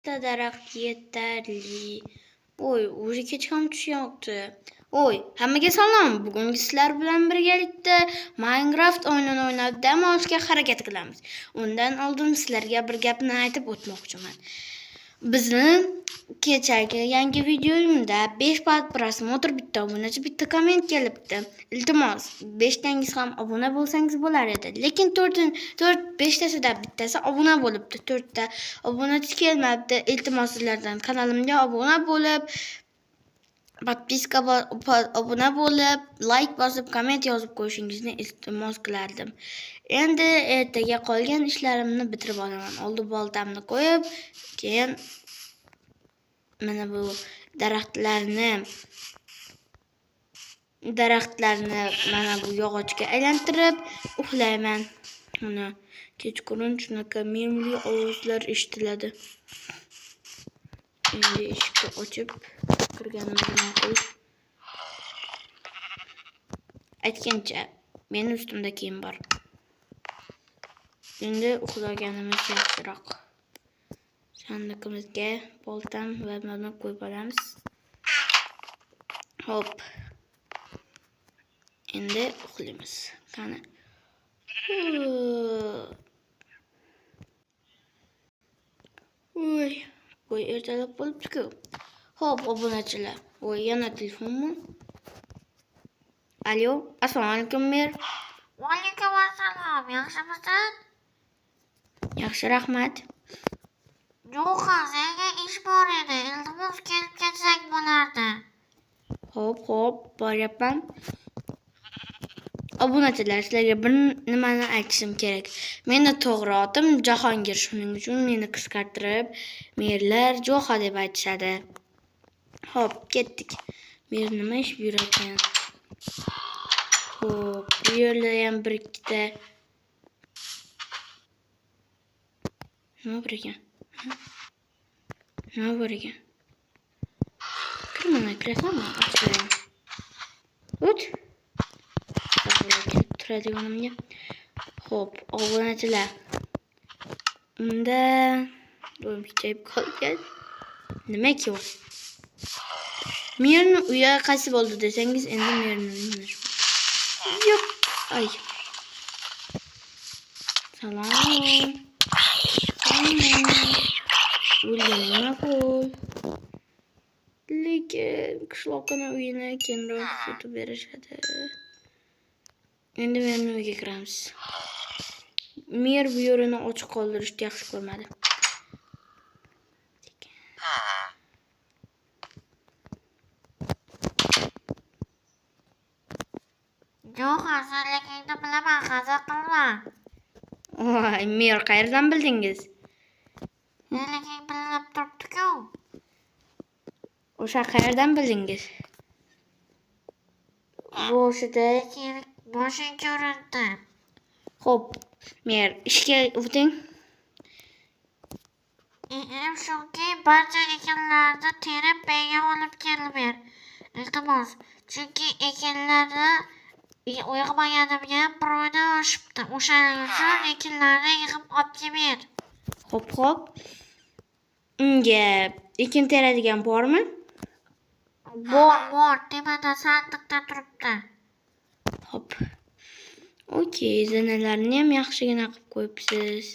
Daraxt yetarli. Oy, o'zi kech ham tushyapti. Oy, hammaga salom. Bugun sizlar bilan birgalikda Minecraft o'yinini o'ynab dam olishga harakat qilamiz. Undan oldin sizlarga bir gapni aytib o'tmoqchiman. Bizni kechagi yangi videomda 5 prosmotr, bitta obunachi, bitta komment kelibdi. Iltimos, 5 tangiz ham obuna bo'lsangiz bo'lar edi. Lekin 5 tasida bittasi obuna bo'libdi. 4 ta obunachi kelmabdi. Iltimos sizlardan kanalimga obuna bo'lib, podpiska obuna bo'lib, like bosib, komment yozib qo'yishingizni iltimos qilardim. Endi ertaga qolgan ishlarimni bitirib olaman. Oldi boltamni qo'yib, keyin mana bu daraxtlarni mana bu yog'ochga aylantirib uxlayman. Mana kechqurun shunaqa memli ovozlar eshitiladi. Endi eshikni ochib kirganimdan ma'qul. Aytgancha, meni ustimda kiyim bor. Endi uxlaganimiz yaxshiroq. Sandiqimizga boltam va mana qo'yib olamiz. Hop. Endi uxlaymiz. Qani. Voy, ertalab bo'libdi-ku. Hop, obunachilar. Voy, yana telefonmi? Alo, assalomu alaykum mer. Va alaykum assalom. Yaxshimisan? Yaxshi, rahmat. Yo'q, senga ish bor edi. Iltimos kelib ketsang bo'lardi. Hop, boryapman. Obunachilar, sizlarga bir nimani aytishim kerak. Meni to'g'ri otim Jahongir, shuning uchun meni qisqartirib merlar Jo'xa deb aytishadi. Hop, ketdik. Mer nima ish buyurgan? Hop, bu yerda ham bir ikkita nima bor ekan? Nima bor ekan? Kirmana kirasanmi? Ochiraman. O't. Turadiganimga. Hop, obunachilar. Unda do'm kichayib qolgan. Nima-ki u? Merni uya qaysi bo'ldi desangiz, endi merni yo'q. Ay. Salom. O'lganing ma'qul. Lekin qishloqni uyini keyinroq sotib berishadi. Endi meni uyga kiramiz. Mer bu yerini ochiq qoldirishni yaxshi ko'rmadi. Yo'q, asalligingni bilaman, qazo qilma. Voy, mer qayerdan bildingiz? Neliging bilinib turibdi-ku. O'sha qayerdan bildingiz? Boshing ko'rindi. Xo'p, mer ishga o'ting. Shuki, barcha ekinlarni terib menga olib kelib. Iltimos, chunki ekinlarni yig'maganimga bir oydan oshibdi. O'shaning uchun ekinlarni yig'ib olib kelib. Hop. Unga ekin teradigan bormi? Bor, tepada sandiqda turibdi. Hop. Okey, zinalarni ham yaxshigina qilib qo'yibsiz.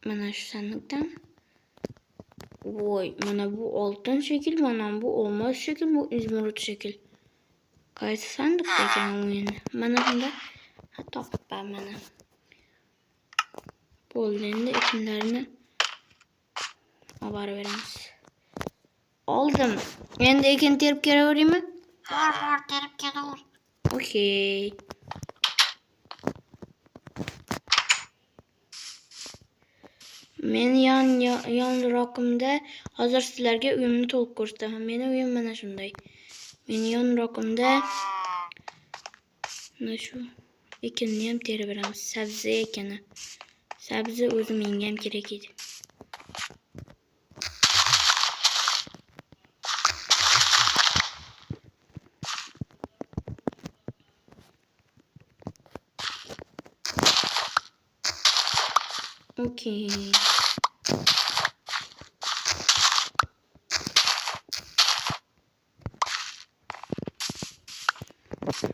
Mana shu sandiqdan. Voy, mana bu oltin shekil, mana bu olmos shekil, bu izmirut shekil. Qaysi sandiqda ekan o'yin? Mana bunda topibman mana. Bo'ldi, endi ekinlarni olib beramiz. Oldim. Endi ekin terib kelaveraymi? Bor, terib kelaver. Okey. Men yonroqimda hozir sizlarga uyimni to'liq ko'rsataman. Meni uyim mana shunday. Men yonroqimda mana shu ekinni ham terib beramiz. Sabzi ekini. Sabzi o'zi menga ham kerak edi. Okey.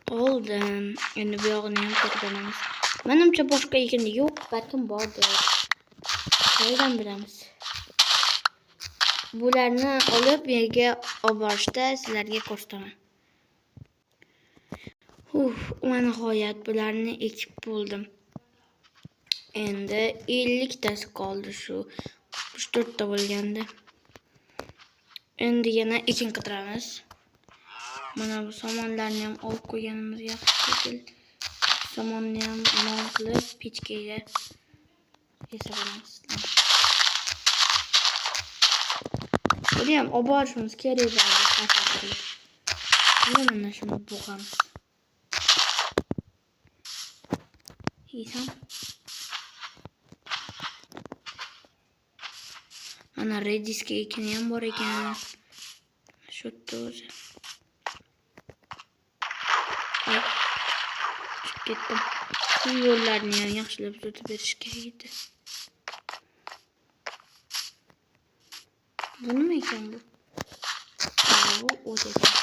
Oldu. Endi bu yog'ini ham ko'taramiz. Menimcha boshqa ekin yo'q, balkim bordir. Qayerdan bilamiz? Bularni olib yerga olib borishda sizlarga ko'rsataman. Nihoyat bularni ekib bo'ldim. Endi 50 tasi qoldi shu 34 ta bo'lganda. Endi yana ekin qidiramiz. Mana bu somonlarni ham olib qo'yganimiz yaxshi. Somonni ham non qilib pechkaga yasab olamiz. Buni ham olib borishimiz kerak bo'ladi. Mana shuni bo'g'amiz. Yesam. Mana rediska ekini ham bor ekan. Shu o'zi. Ay. Chiqib ketdim. Bu yo'llarni ham yaxshilab tuzatib berish kerak edi. Bu nima ekan bu? Bu o't ekan.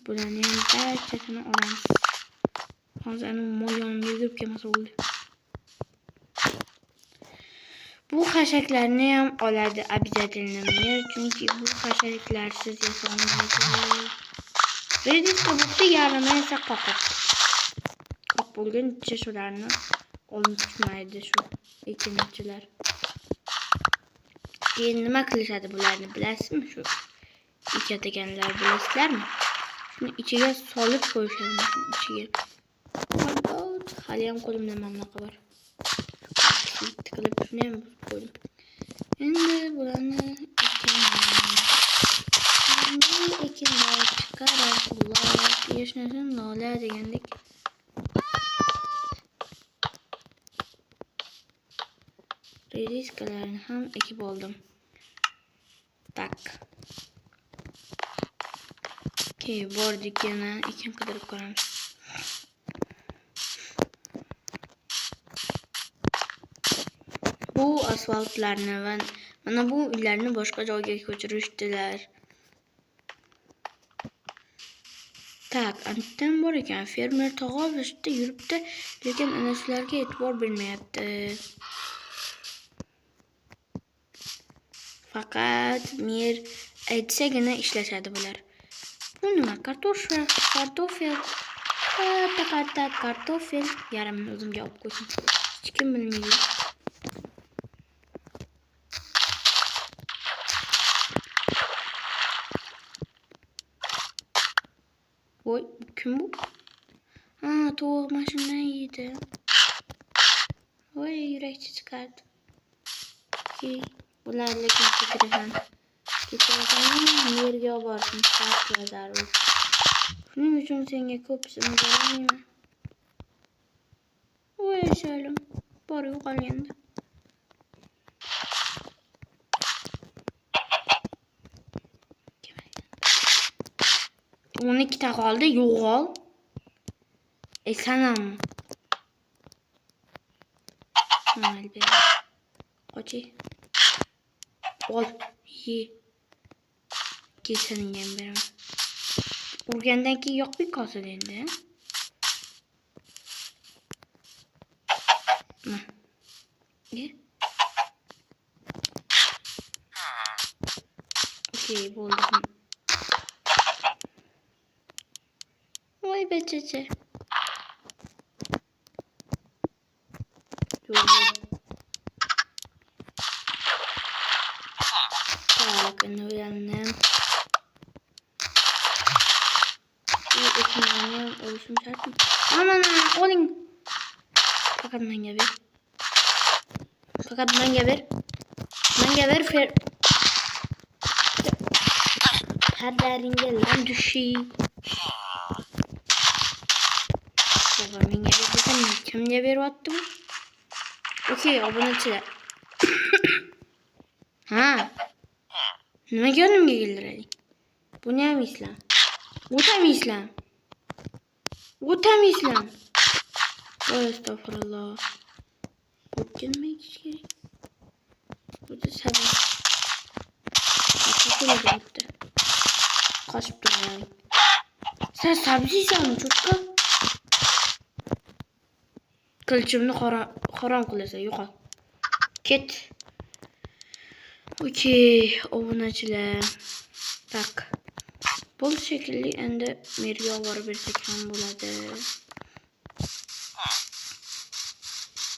Bularni ham barchasini olamiz. Hozir ana mo'yonga yurib kelmasa bo'ldi. Bu xashaklarni ham oladi обязательно mer, chunki bu xashaklarsiz yasalmaydi. Rediska bo'lsa yarimi esa qoqib. Qoq bo'lguncha shularni olib chiqmaydi shu ekinchilar. Keyin nima qilishadi bularni bilasizmi shu? Ekadiganlar bilasizlarmi? Shuni ichiga solib qo'yishadi ichiga. Hali ham qo'limda mamlaqa bor. Tiqilib shuni ham qo'ydim. Endi bularni ekinlar chiqarib, ular yashnasin nola degandek. Rediskalarni ham ekib oldim. Tak. Bordik yana ekin qidirib ko'ramiz. Bu asfaltlarni va mana bu uylarni boshqa joyga ko'chirishdilar. Tak, antam bor ekan. Fermer tog'a olishda yuribdi, lekin ana shularga e'tibor bermayapti. Faqat mer aytsagina ishlashadi bular. Bu nima? Kartofel. Kartofel. Yarimni o'zimga olib qo'ydim. Hech kim bilmaydi. Voy, kim bu? Ha, tovuq mashindan yedi. Voy, yurakchi chiqardi. Bular lekin kechirasan. Yerga olib borishim shart va zarur. Shuning uchun senga ko'p so'm bermayman. Voy, shalim. Bor yo'qolganda. O'n ikkita qoldi, yo'qol. Sanam. Albatta. Qochi. Ol, ye. Kesaning ham beraman. Urgandan keyin yoqib qolsin endi. Ye. Okey, bo'ldi. Voy bechacha. Tak, endi ularni ekinlarni olishim shartmi? Mana oling. Faqat menga ber. Menga ber. Qadaringga lam dushi. Menga desam kimga beryapti bu? Okey, obunachilar. Ha. Nimaga yonimga keldirding? Buni ham islam. Bu ham islam. Bu ham islam. Voy astagfirullah. O'tganmay kerak. Bu da sabr. Qochib turgan. Sen sabziysanmi, cho'tka? Qilchimni harom qilasan, yo'qol. Ket. Okey, obunachilar. Tak. Bu shekilli endi merga olib bersak ham bo'ladi.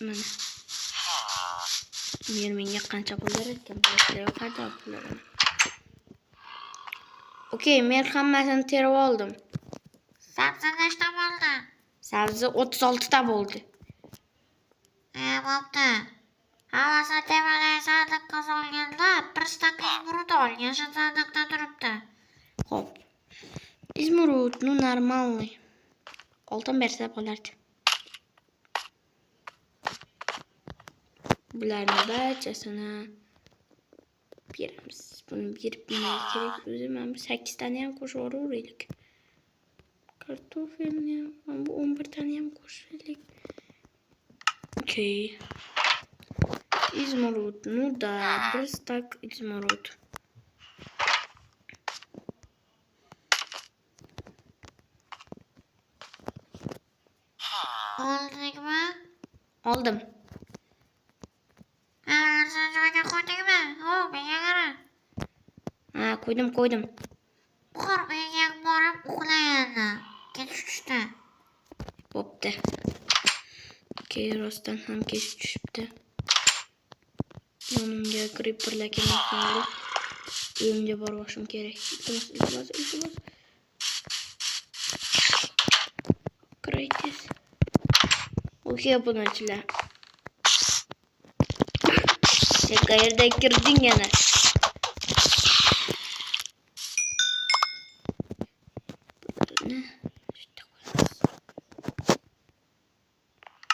Mana. Menga qancha pul berayotgan bo'lsa, yo'qadi pullarini. Okey, men hammasini terib oldim. Sabzi nechta bo'ldi? Sabzi 36 ta bo'ldi. Bo'pti. Havasini temirdan sandiqqa solganda bir stakan izmurud ol. Yashin sandiqda turibdi. Xo'p. Izmurud, ну нормальный. Oltin bersa bo'lardi. Bularni barchasini beramiz. Buni berib kerak. O'zi men 8 tani ham qo'shib yuboraylik. Kartofelni ham bu 11 tani ham qo'shaylik. Okey. Izmurud, ну да, bir stak izmurud. Oldingmi? Oldim. Sen joyga qo'ydingmi? Menga qara. Ha, qo'ydim. Buxor uyga borib uxlaydi. Kech tushdi. Bo'pti. Okey, rostdan ham kech tushibdi. Yonimga creeperlar kelmoqda. Uyimga borishim kerak. Iltimos. Kiraysiz. Okey, obunachilar. Sen qayerda kirding yana?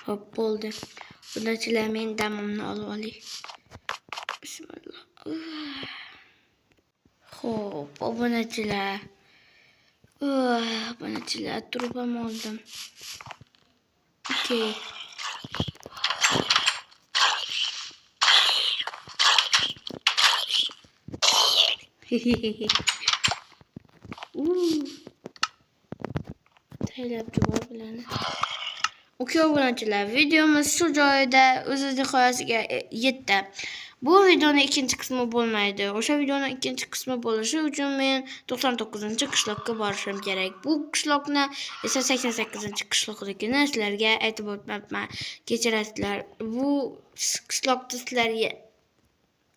Hop, bo'ldi. Obunachilar, men damimni olib olay. Bismillah. Xo'p, obunachilar. Obunachilar, turib ham oldim. Okey. Taylab javob bilan. Okey, obunachilar, videomiz shu joyida o'z nihoyasiga yetdi. Bu videoning ikkinchi qismi bo'lmaydi. O'sha videoning ikkinchi qismi bo'lishi uchun men 99-qishloqqa borishim kerak. Bu qishloqni esa 88-qishloqligini sizlarga aytib o'tmayman. Kechirasizlar. Bu qishloqni sizlarga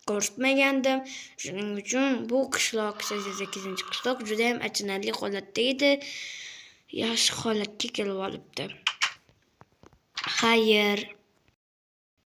ko'rsatmagandim. Shuning uchun bu qishloq 88-qishloq juda ham achinarli holatda edi. Yaxshi holatga kelib olibdi. Xayr.